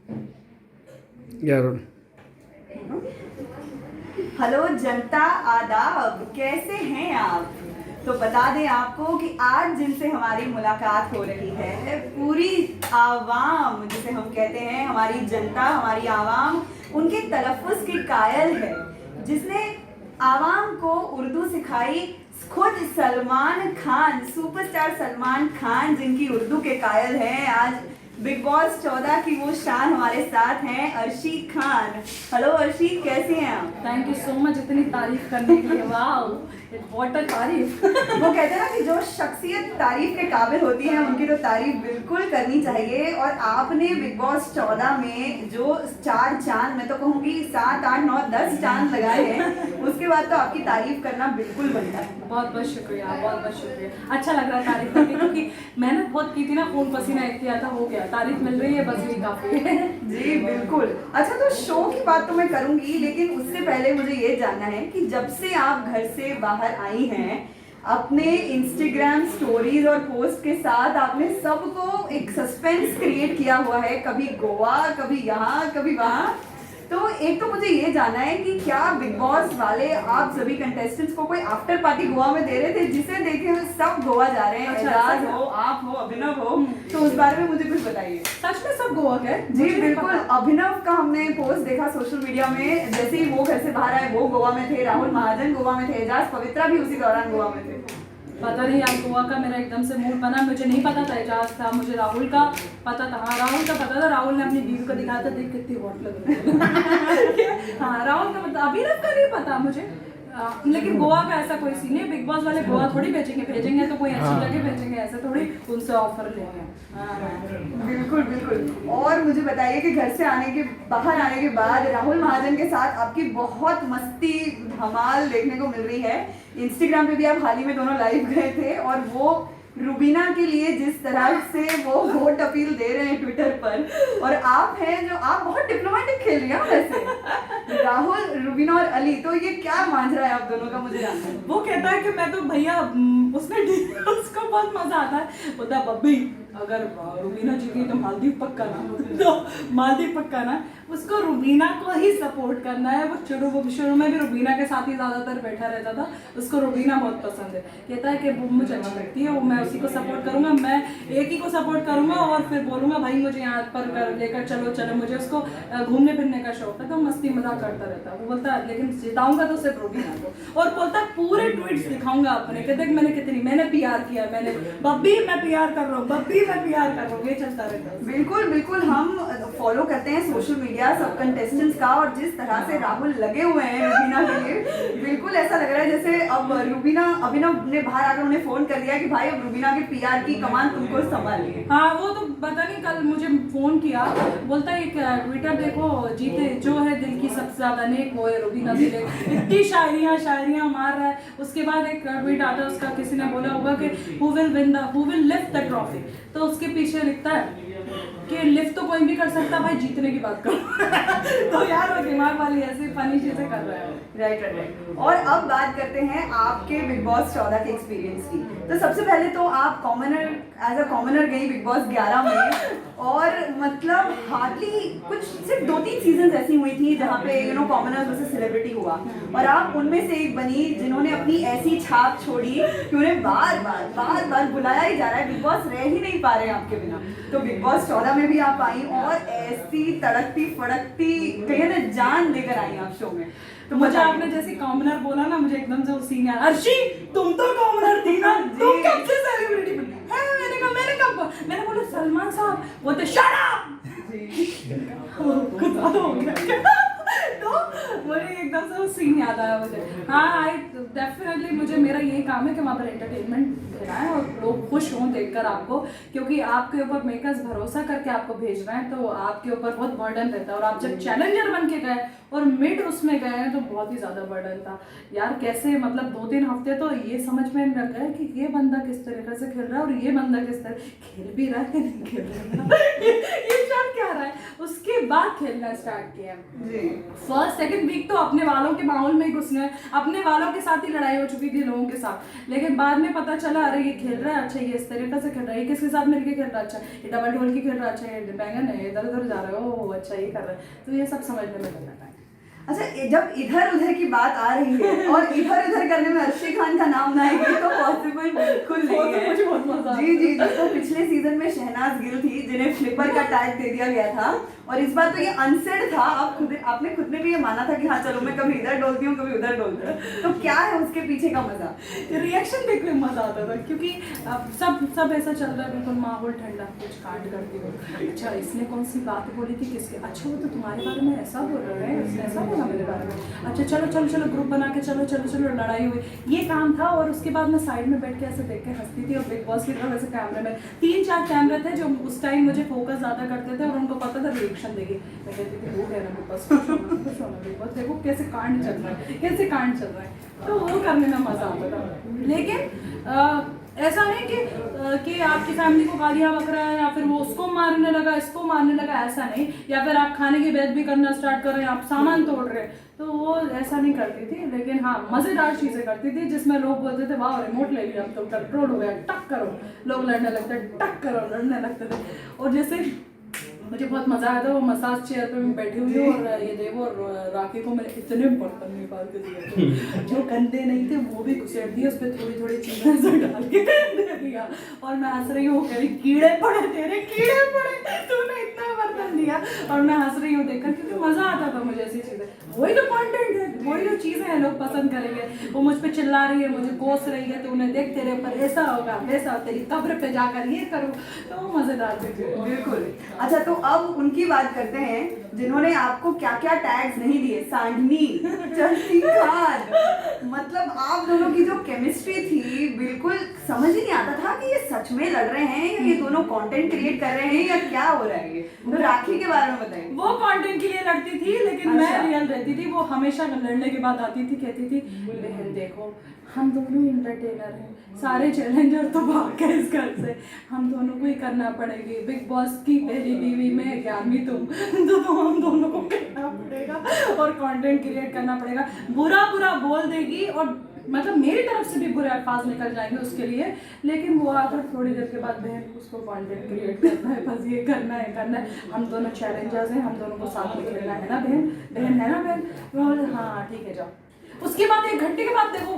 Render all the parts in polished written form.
यार हेलो जनता, आदाब, कैसे हैं आप। तो बता दें आपको कि आज जिनसे हमारी मुलाकात हो रही है, पूरी आवाम जिसे हम कहते हैं, हमारी जनता, हमारी आवाम उनके तलफ़्फ़ुज़ की कायल है, जिसने आवाम को उर्दू सिखाई। खुद सलमान खान, सुपरस्टार सलमान खान जिनकी उर्दू के कायल हैं, आज बिग बॉस 14 की वो शान हमारे साथ हैं, अर्शी खान। हेलो अर्शी, कैसे हैं आप। थैंक यू सो मच इतनी तारीफ करने के लिए। वाओ, व्हाट अ तारीफ। वो कहते हैं ना कि जो शख्सियत तारीफ के काबिल होती है उनकी तो तारीफ बिल्कुल करनी चाहिए। और आपने बिग बॉस 14 में जो 4 चांद, मैं तो कहूँगी 7 8 9 10 चांद लगाए हैं, उसके बाद तो आपकी तारीफ करना बिल्कुल बनता है। बहुत बहुत शुक्रिया, बहुत बहुत शुक्रिया। अच्छा लग रहा है तारीफ करके, क्योंकि मेहनत बहुत की थी ना, खून पसीना एक किया था, हो गया, तारीफ मिल रही है, बस यही काफी है। जी बिल्कुल। अच्छा, तो शो की बात तो मैं करूंगी, लेकिन उससे पहले मुझे ये जानना है कि जब से आप घर से बाहर आई हैं, अपने इंस्टाग्राम स्टोरीज और पोस्ट के साथ आपने सबको एक सस्पेंस क्रिएट किया हुआ है, कभी गोवा, कभी यहाँ, कभी वहाँ। तो एक तो मुझे ये जानना है कि क्या बिग बॉस वाले आप सभी कंटेस्टेंट्स को कोई आफ्टर पार्टी गोवा में दे रहे थे, जिसे देखे हुए सब गोवा जा रहे हैं। अच्छा, एजाज हो, आप हो, अभिनव हो, तो उस बारे में मुझे कुछ बताइए। सच में सब गोवा गए? जी मुझे नहीं बिल्कुल। पता। अभिनव का हमने पोस्ट देखा सोशल मीडिया में, जैसे ही वो घर से बाहर आए वो गोवा में थे, राहुल महाजन गोवा में थे, एजाज पवित्रा भी उसी दौरान गोवा में थे। पता नहीं यार, गोवा का मेरा एकदम से मूड बना, मुझे नहीं पता था एजाज था, मुझे राहुल का पता था। हाँ, राहुल का पता था, राहुल ने अपनी बीवी को दिखाया था, देख कितनी हॉट लग रही है। हाँ, राहुल का पता, अभिनव का नहीं पता मुझे। लेकिन गोवा का ऐसा कोई सीन नहीं, बिग बॉस वाले गोवा थोड़ी भेजेंगे तो कोई अच्छी जगह भेजेंगे, ऐसे थोड़ी उनसे ऑफर लेंगे। बिल्कुल बिल्कुल। और मुझे बताइए कि घर से बाहर आने के बाद राहुल महाजन के साथ आपकी बहुत मस्ती धमाल देखने को मिल रही है। इंस्टाग्राम पे भी आप हाल ही में दोनों लाइव गए थे, और वो रुबीना के लिए जिस तरह से वो वोट अपील दे रहे हैं ट्विटर पर, और आप हैं जो आप बहुत डिप्लोमेटिक खेल रही हैं वैसे। राहुल, रुबीना और अली, तो ये क्या मांझ रहा है आप दोनों का, मुझे जानना है। वो कहता है कि मैं तो भैया उसको बहुत मजा आता है, बोलता बब्बी अगर रुबीना जीती तो मालदीव पक्का ना, तो मालदीव पक्का ना, उसको रुबीना को ही सपोर्ट करना है। वो शुरू में भी रुबीना के साथ ही ज्यादातर बैठा रहता था, उसको रुबीना बहुत पसंद है, कहता है कि वो मुझे अच्छी लगती है, वो मैं उसी को सपोर्ट करूंगा, मैं एक ही को सपोर्ट करूंगा, और फिर बोलूंगा भाई मुझे यहाँ पर लेकर चलो, मुझे उसको घूमने फिरने का शौक है, तो मस्ती मजाक करता रहता है। वो बोलता है लेकिन जिताऊंगा तो सिर्फ रुबीना को, और बोलता है पूरे ट्वीट्स दिखाऊंगा अपने, कहते मैंने पीआर किया, मैंने बब्बी मैं पीआर कर रहा हूँ, बब्बी मैं पीआर कर रहा हूँ, ये चलता रहता है। बिल्कुल बिल्कुल। हम फॉलो करते हैं सोशल मीडिया सब कंटेस्टेंट्स का, और जिस तरह से राहुल लगे हुए हैं रुबीना के लिए, बिल्कुल ऐसा लग रहा है जैसे अब अभिनव ने बाहर आकर उन्हें फोन कर दिया कि भाई अब रुबीना के पीआर की कमान तुमको संभालनी है। हाँ, वो तो पता नहीं, कल मुझे फोन किया, बोलता है एक ट्विटर देखो, जीते जो है दिल की सबसे ज्यादा नेक वो है रुबीना दिले, इतनी शायरियां मार रहा है। उसके बाद एक ट्वीट आता है उसका, किसी ने बोला होगा कि who will lift the trophy, तो उसके पीछे लिखता है कि लिफ्ट तो कोई भी कर सकता, भाई जीतने की बात करो। तो यार वो दिमाग वाली ऐसी फनी चीजें कर रहा है। राइट। और अब बात करते हैं आपके बिग बॉस 14 के एक्सपीरियंस की। तो सबसे पहले तो आप एज अ कॉमनर गई बिग बॉस 11 में, और मतलब हार्डली कुछ सिर्फ 2-3 सीजन ऐसी हुई थी जहाँ पे कॉमनर्स वर्सेस सेलिब्रिटी हुआ, और आप उनमें से एक बनी जिन्होंने अपनी ऐसी छाप छोड़ी कि उन्हें बार बार बुलाया ही जा रहा है, बिग बॉस रह ही नहीं पा रहे हैं आपके बिना। तो बिग बॉस 14 में भी आप आई, और ऐसी तड़कती फड़कती कहीं ना जान लेकर आई आप शो में। तो मुझे आपने जैसे कॉमनर बोला ना, मुझे एकदम से वो सीन याद, अर्शी तुम तो कॉमनर थी ना, तुम कब से सेलिब्रिटी बनी? मैंने बोला सलमान साहब, वो तो शट अप। तो मुझे एकदम से वो सीन याद आया मुझे। हाँ, डेफिनेटली मुझे मेरा यही काम है कि वहाँ पर एंटरटेनमेंट देना है और लोग खुश हों देखकर आपको, क्योंकि आपके ऊपर मेकर्स भरोसा करके आपको भेज रहे हैं, तो आपके ऊपर बहुत बर्डन रहता है। और आप जब चैलेंजर बन के गए और मिड उसमें गए हैं तो बहुत ही ज़्यादा बर्डन था यार। कैसे मतलब 2-3 हफ्ते तो ये समझ में नहीं लग गया कि ये बंदा किस तरीके से खेल रहा है और ये बंदा किस तरह खेल भी रहा है नहीं खेल रहा है ये चल क्या रहा है। उसके बाद खेलना स्टार्ट किया। जी। फर्स्ट सेकंड वीक तो अपने वालों के माहौल में ही घुसने, अपने वालों के साथ ही लड़ाई हो चुकी थी लोगों के साथ, लेकिन बाद में पता चला अरे ये खेल रहा है अच्छा, ये इस तरीके से खेल रहा है, ये किसके साथ मिलके खेल रहा है अच्छा, ये डबल ढोल की खेल रहा है अच्छा, ये बैंगन है इधर उधर जा रहा है ओ अच्छा ये कर रहा है, तो ये सब समझने में लग है। अच्छा, जब इधर उधर की बात आ रही है और इधर उधर करने में अर्शी खान का नाम ना आए तो पॉसिबल बिल्कुल नहीं है। मुझे बहुत मजा आता है। जी जी जी। तो पिछले सीजन में शहनाज गिल थी जिन्हें फ्लिपर का टैग दे दिया गया था, और इस बार तो ये अनसेड था। आपने खुद ने भी ये माना था कि हाँ चलो मैं कभी इधर डोलती हूँ कभी उधर डोलती हूँ, तो क्या है उसके पीछे का मजा? रिएक्शन देख के मजा आता था, क्योंकि अब सब ऐसा चल रहा है बिल्कुल माहौल ठंडा, कुछ कांड करती हो अच्छा इसने कौन सी बात बोली थी किसके, अच्छा वो तो तुम्हारे बारे में ऐसा बोल रहे हैं, उसने ऐसा बोला मेरे बारे में, अच्छा चलो चलो चलो ग्रुप बना के चलो चलो चलो लड़ाई हुई, ये काम था। और उसके बाद मैं साइड में बैठ के ऐसे देख के हंसती थी, और बिग बॉस की तरफ ऐसे कैमरे में 3-4 कैमरे थे जो उस टाइम मुझे फोकस ज्यादा करते थे और उनको पता था रिएक्शन देगी। मैं कहती थी वो कह रहा बिग बॉस खुश होना बिग बॉस देखो कैसे कांड चल रहा है, कैसे कांड चल रहा है, तो वो करने में मजा आता था। लेकिन ऐसा नहीं कि आपकी फैमिली को गालियाँ बक रहा है या फिर वो उसको मारने लगा इसको मारने लगा, ऐसा नहीं, या फिर आप खाने की बेइज्जती भी करना स्टार्ट कर रहे हैं, आप सामान तोड़ रहे हैं, तो वो ऐसा नहीं करती थी। लेकिन हाँ मजेदार चीजें करती थी जिसमें लोग बोलते थे वाह रिमोट ले लिया अब तो कंट्रोल हो गया, टक करो, लोग लड़ने लगते टक करो, लड़ने लगते थे। और जैसे मुझे बहुत मजा आया था वो मसाज चेयर पे मैं बैठी हुई हूँ और ये देखो और राखी को मैंने इतने बर्तन निकाल के दिए जो गंदे नहीं थे वो भी घुसेड़ दिए, उस पर थोड़ी थोड़ी चीजें ऐसे डाल के दे दिया, और मैं हंस रही हूँ कह रही कीड़े पड़े तेरे कीड़े पड़े तूने इतना बर्तन दिया, और मैं हंस रही हूँ देखकर क्योंकि मजा आता था मुझे ऐसी चीजें। वही तो कंटेंट है, वही जो चीजें हैं लोग पसंद करेंगे। वो मुझ पे चिल्ला रही है, मुझे कोस रही है, तो उन्हें देख तेरे ऊपर ऐसा होगा वैसा, तेरी कब्र पे जाकर ये करूँ, तो वो मजेदार थे बिल्कुल। अच्छा, तो अब उनकी बात करते हैं जिन्होंने आपको क्या क्या टैग्स नहीं दिए। सांडनी, चंसी खान, मतलब आप दोनों की जो केमिस्ट्री थी बिल्कुल समझ ही नहीं आता था कि ये सच में लड़ रहे हैं या ये दोनों कंटेंट क्रिएट कर रहे हैं या क्या हो रहा है। ये तो राखी के बारे में बताइए। वो कंटेंट के लिए लड़ती थी लेकिन अच्छा। मैं रियल रहती थी। वो हमेशा लड़ने के बाद आती थी, कहती थी बहन देखो हम दोनों इंटरटेनर हैं, सारे चैलेंजर तो भाग गए इस घर से, हम दोनों को ही करना पड़ेगी, बिग बॉस की पहली बीवी में 11वीं तुम, तो हम दोनों को करना पड़ेगा और कंटेंट क्रिएट करना पड़ेगा। बुरा बुरा बोल देगी और मतलब मेरी तरफ से भी बुरे अल्फाज निकल जाएंगे उसके लिए, लेकिन वो आकर थोड़ी देर के बाद बहन उसको कंटेंट क्रिएट करना है, बस ये करना है, हम दोनों चैलेंजर्स हैं, हम दोनों को साथ में खेलना है ना बहन, बहन है ना बहन, हाँ ठीक है जाओ। उसके बाद 1 घंटे के बाद देखो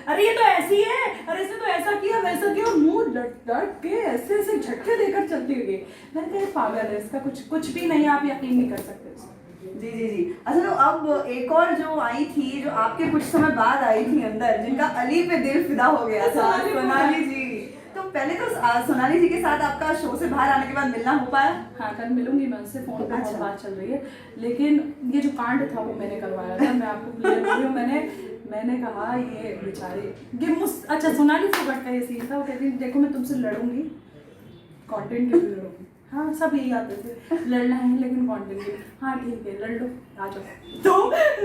अरे ये तो ऐसी है, अरे इसने तो ऐसा किया वैसा किया, मुंह लट के ऐसे ऐसे झटके देकर चलती हुई। मैंने कहा पागल है, इसका कुछ भी नहीं, आप यकीन नहीं कर सकते इसको। जी जी जी। अच्छा, तो अब एक और जो आई थी, जो आपके कुछ समय बाद आई थी अंदर, जिनका अली पे दिल फिदा हो गया था, सोनाली जी। तो पहले तो सोनाली जी के साथ आपका शो से बाहर आने के बाद मिलना हो पाया? हाँ कल मिलूंगी मैं उससे, फोन पे बहुत अच्छा। बात चल रही है, लेकिन ये जो कांड था वो मैंने करवाया था। मैं आपको क्लियर बोल रही हूँ, मैंने कहा ये बेचारे ये अच्छा सोनाली फोगट का ये सीन था। वो कहती देखो मैं तुमसे लड़ूंगी कंटेंट के लिए लड़ूंगी, हाँ सब यही आते थे लड़ना है लेकिन कंटेंट के लिए, हाँ ठीक है लड़ लो आ जाओ, तो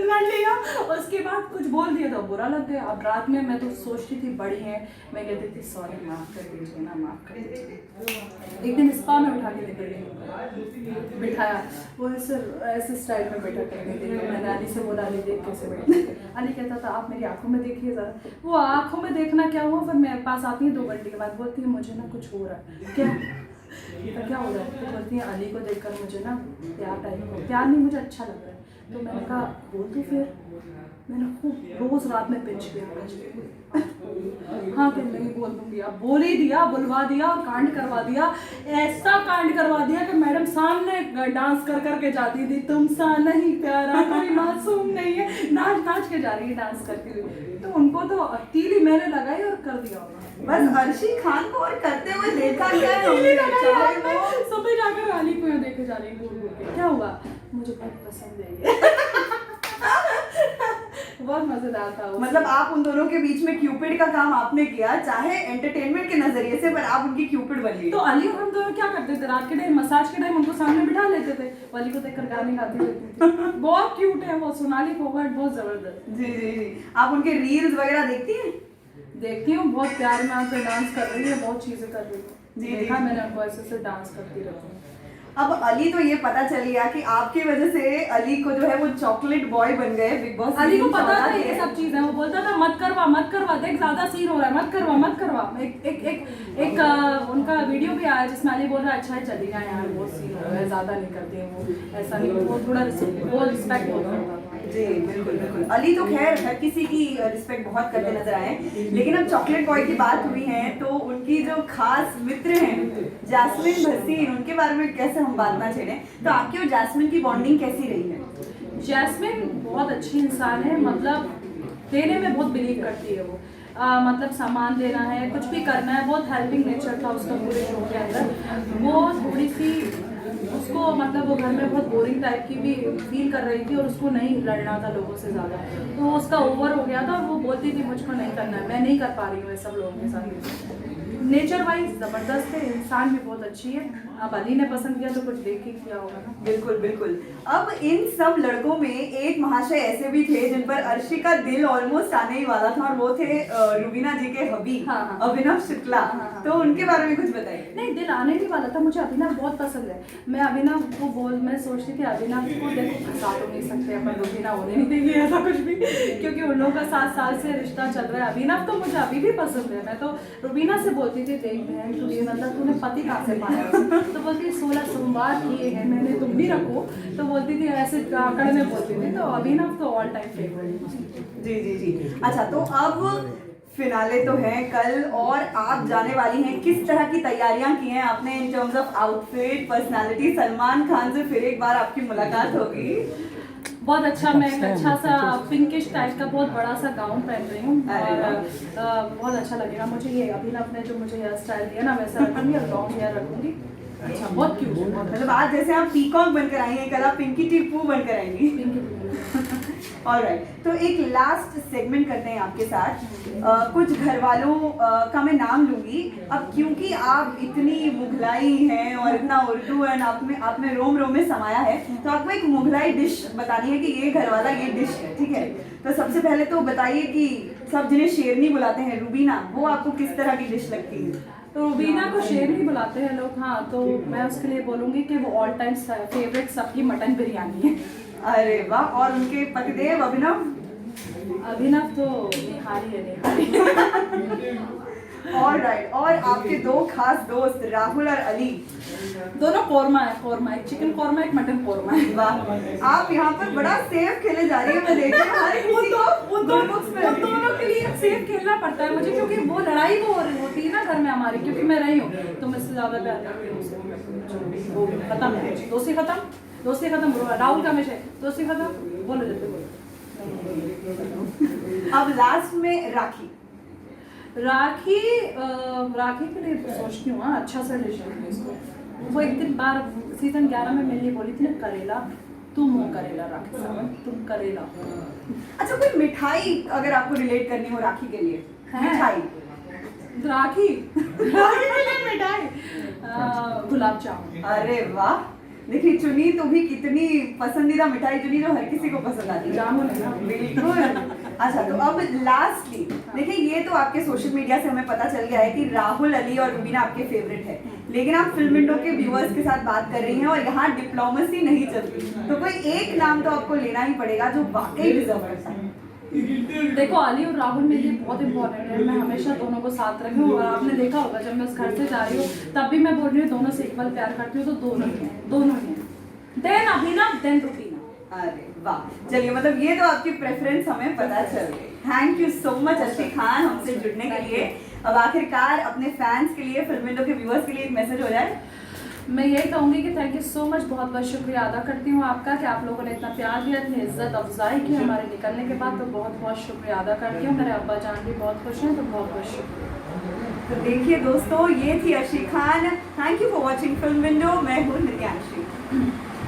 लड़ लिया। उसके बाद कुछ बोल दिया तो बुरा लग गया। अब रात में मैं तो सोचती थी बड़ी है, मैं कहती थी सॉरी माफ कर दीजिए ना, माफ कर दीजिए। एक दिन स्पा में उठा के लेकर गई, बिठाया, वो ऐसे स्टाइल में बैठा करके देखा। मैंने अली से बोला अली देख कैसे बैठे, अली कहता था आप मेरी आंखों में देखिए ज़रा। वो आंखों में देखना क्या हुआ, फिर मेरे पास आती है 2 घंटे के बाद, बोलती है मुझे ना कुछ हो रहा है। क्या तो क्या हो रहा है, तो बोलती है अली को देखकर मुझे ना प्यार टाइप हो, प्यार नहीं मुझे अच्छा लग रहा है। तो मैंने कहा बोल तो फिर, मैंने खूब रोज रात में पिंच किया, हाँ फिर नहीं बोल दूंगी, अब बोल ही दिया, बुलवा दिया और कांड करवा दिया। ऐसा कांड करवा दिया कि मैडम सामने डांस कर करके जाती थी, तुम सा नहीं प्यारा कोई मासूम नहीं है, नाच नाच के जा रही है डांस करती हुई। तो उनको तो तीली मैंने लगाई और कर दिया। बस अर्शी खान को और करते हुए देखा क्या है, सुबह जाकर अली को देखे जा रही घूर घूर के, क्या हुआ मुझे बहुत पसंद है बहुत मजेदार था वो। मतलब आप उन दोनों के बीच में क्यूपिड का काम आपने किया, चाहे एंटरटेनमेंट के नजरिए से, पर आप उनकी क्यूपिड बन गई। तो अली और हम दोनों क्या करते थे, रात के टाइम मसाज के टाइम उनको सामने बिठा लेते थे, अली को देखकर गाने गाती रहती थी। बहुत क्यूट है वो सोनाली फोगट, बहुत जबरदस्त। जी जी जी। आप उनके रील्स वगैरह देखती हैं? देखती हूँ, बहुत प्यार में आकर डांस कर रही है, बहुत चीजें कर रही है। जी, देखा जी। मैंने उनको ऐसे डांस करती रहती हूँ। अब अली तो ये पता चल गया कि आपकी वजह से अली को जो है वो चॉकलेट बॉय बन गए बिग बॉस। अली को पता था ये सब चीजें, वो बोलता था मत करवा देख ज्यादा सीन हो रहा है, मत करवा। एक उनका वीडियो भी आया जिसमें अली बोल रहा है अच्छा है चली जाए यार, बहुत सीन हो रहा है, ज्यादा नहीं करते हैं वो, ऐसा नहीं, वो थोड़ा वो रिस्पेक्ट होता था। जी बिल्कुल बिल्कुल। अली तो खैर हर किसी की रिस्पेक्ट बहुत करते नजर आए, लेकिन अब चॉकलेट बॉय की बात हुई है तो उनकी जो खास मित्र हैं जैस्मिन भसीन, उनके बारे में कैसे हम बात ना छेड़ें, तो आपकी और जैस्मिन की बॉन्डिंग कैसी रही है? जैस्मिन बहुत अच्छी इंसान है, मतलब देने में बहुत बिलीव करती है वो। मतलब सामान देना है, कुछ भी करना है, बहुत हेल्पिंग नेचर था उसका पूरे शो के अंदर। वो थोड़ी सी उसको मतलब वो घर में बहुत बोरिंग टाइप की भी फील कर रही थी और उसको नहीं लड़ना था लोगों से ज़्यादा, तो उसका ओवर हो गया था और वो बोलती थी मुझको नहीं करना है, मैं नहीं कर पा रही हूँ ये सब लोगों के साथ। नेचर वाइज ज़बरदस्त है, इंसान भी बहुत अच्छी है। अब अली ने पसंद किया तो कुछ देख ही किया होगा ना। बिल्कुल बिल्कुल। अब इन सब लड़कों में एक महाशय ऐसे भी थे जिन पर अर्शी का दिल ऑलमोस्ट आने ही वाला था और वो थे रुबीना जी के हबी अभिनव शुक्ला। तो उनके बारे में कुछ बताइए। नहीं, दिल आने नहीं वाला था, मुझे अभिनव बहुत पसंद है। मैं अभिनव को मैं सोचती थी अभिनव को देखो फंसा तो नहीं सकते अपन, रुबीना होने नहीं देंगे ऐसा कुछ भी, क्योंकि उन लोगों का 7 साल से रिश्ता चल रहा है। अभिनव तो मुझे अभी भी पसंद है, मैं तो रुबीना से बोलती थी देख बहन तू ये मतलब तूने पति कहाँ से पाया, तो बोलती 16 सोमवार किए हैं मैंने, तुम भी रखो, तो बोलती थी ऐसे आकड़ में बोलती थी। तो अभिनव तो ऑल टाइम फेवरेट। जी जी जी। अच्छा, तो अब फिनाले तो है कल और आप जाने वाली हैं, किस तरह की तैयारियां की हैं आपने in terms of outfit, personality? Salman Khan से फिर एक बार आपकी मुलाकात होगी। बहुत अच्छा, मैं एक अच्छा सा पिंकिश टाइप का बहुत बड़ा सा गाउन पहन रही हूँ और बहुत अच्छा लगेगा मुझे। ये अभिनव ने जो मुझे हेयर स्टाइल दिया ना वैसा रखूंगी और लॉन्ग हेयर रखूंगी। अच्छा, बहुत क्यूट है। मतलब आज जैसे आप पीकॉक बनकर आई हैं, कल आप पिंकी टिप्पू बनकर आएंगी। ऑलराइट, तो एक लास्ट सेगमेंट करते हैं आपके साथ। कुछ घर वालों का मैं नाम लूंगी अब, क्योंकि आप इतनी मुगलाई हैं और इतना उर्दू एंड आपने रोम रोम में समाया है, तो आपको एक मुगलाई डिश बतानी है कि ये घर वाला ये डिश है, ठीक है? तो सबसे पहले तो बताइए कि सब जिन्हें शेरनी बुलाते हैं, रुबीना, वो आपको किस तरह की डिश लगती है? तो रुबीना को शेरनी बुलाते हैं लोग, हाँ, तो मैं उसके लिए बोलूँगी कि वो ऑल टाइम फेवरेट सबकी मटन बिरयानी है। अरे वाह! और उनके पतिदेव अभिनव? अभिनव तो निहारी है, निहारी। ऑलराइट, और आपके दो खास दोस्त राहुल और अली? दोनों कोरमा है, कोरमा, एक चिकन कोरमा एक मटन कोरमा है। वाह, आप यहाँ पर बड़ा सेफ खेले जा रही है, मैं देख रही हूँ हर किसी को उन दोनों के लिए सेफ खेलना पड़ता है मुझे, क्योंकि वो लड़ाई वो होती है ना घर में हमारी, क्योंकि मैं रही हूँ तो मुझसे ज्यादा प्यार करती हूँ उससे। वो खत्म है, दोस्ती खत्म, राहुल का हमेशा दोस्ती खत्म, बोलो जल्दी बोलो। अब लास्ट में राखी के लिए सोचती हूँ अच्छा सा डिश है इसको। वो एक दिन बार सीजन 11 में मैंने बोली थी ना, करेला, तुम हो करेला राखी साहब, तुम करेला। अच्छा, कोई मिठाई अगर आपको रिलेट करनी हो राखी के लिए? मिठाई राखी के लिए मिठाई गुलाब जामुन। अरे वाह, देखिए चुनी तो भी कितनी पसंदीदा मिठाई चुनी जो हर किसी को पसंद आती है, जामुन है ना। बिल्कुल। अच्छा, तो अब लास्टली देखिए, ये तो आपके सोशल मीडिया से हमें पता चल गया है कि राहुल, अली और रुबीना आपके फेवरेट है, लेकिन आप फिल्म विंडो के व्यूअर्स के साथ बात कर रही हैं और यहाँ डिप्लोमेसी नहीं चलती, तो कोई एक नाम तो आपको लेना ही पड़ेगा जो वाकई डिजर्व करता है। देखो, अली और राहुल मेरे लिए बहुत इंपॉर्टेंट है, मैं हमेशा दोनों को साथ रखी हूँ और आपने देखा होगा जब मैं उस घर से जा रही हूँ तब भी मैं बोल रही हूँ दोनों से इक्वल प्यार करती हूँ, तो दोनों ही हैं। देन अभिनव, देन रुबीना। अरे वाह, चलिए, मतलब ये तो आपकी प्रेफरेंस हमें पता चल गई। Thank you so much Arshi Khan हमसे जुड़ने के लिए। अब आखिरकार अपने फैंस के लिए, फिल्म विंडो के व्यूअर्स के लिए एक मैसेज हो जाए। मैं यही कहूँगी कि थैंक यू सो मच, बहुत बहुत शुक्रिया अदा करती हूँ आपका कि आप लोगों ने इतना प्यार दिया, इतनी इज्जत अफजाई की हमारे निकलने के बाद, तो बहुत बहुत शुक्रिया अदा करती हूँ। मेरे अब्बा जान भी बहुत खुश हैं, तो बहुत बहुत शुक्रिया। तो देखिए दोस्तों, ये थी Arshi Khan. Thank you for watching film window. मैं हूँ नित्यांशी।